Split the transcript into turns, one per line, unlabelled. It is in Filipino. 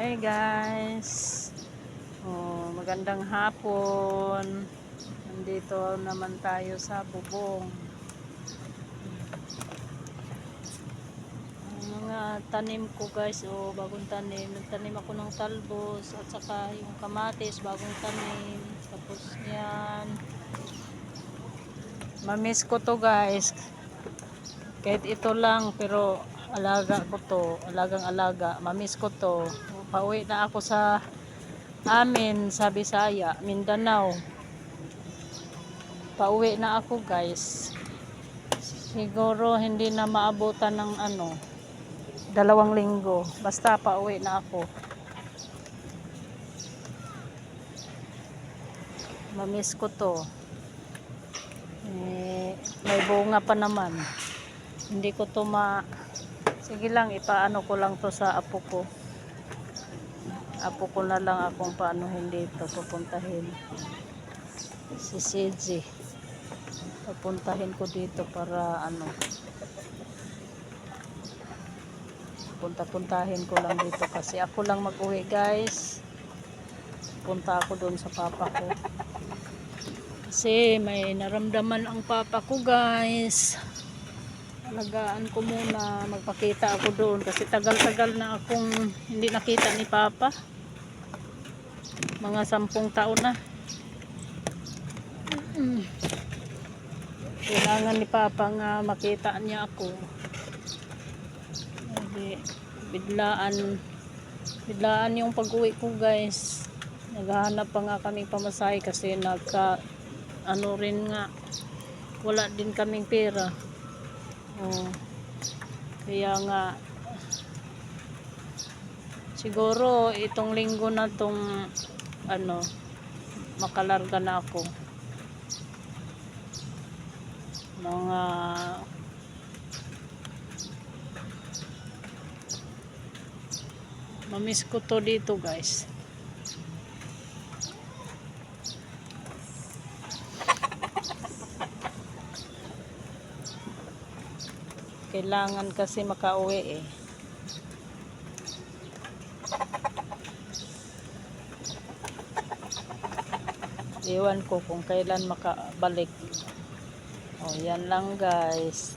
Hi guys, magandang hapon. Nandito naman tayo sa bubong. Ang mga tanim ko guys, bagong tanim. Nagtanim ako ng talbos at saka yung kamatis, bagong tanim. Tapos yan, mamiss ko to guys. Kahit ito lang, pero alaga ko to, alagang alaga. Mamiss ko to. Pauwi na ako sa amin sa Bisaya, Mindanao. Pauwi na ako guys. Siguro hindi na maabutan ng 2 linggo. Basta pauwi na ako. Mamiss ko to. May bunga pa naman. Hindi ko to sige lang, ipaano ko lang to sa apo ko. Apo ko na lang akong paanohin dito, pupuntahin. Si CJ. Pupuntahin ko dito para punta-puntahin ko lang dito kasi ako lang mag-uwi guys. Punta ako doon sa papa ko kasi may naramdaman ang papa ko guys. Alagaan ko muna, magpakita ako doon kasi tagal-tagal na akong hindi nakita ni papa, mga 10 taon na. Kailangan ni papa nga makita niya ako. Bidlaan yung pag-uwi ko guys. Naghahanap pa nga kaming pamasahe kasi rin nga, wala din kaming pera. Kaya nga siguro itong linggo na tong makalarga na ako. Mga mamiss ko to dito guys. Kailangan kasi makauwi eh. Iwan ko kung kailan makabalik. Yan lang guys.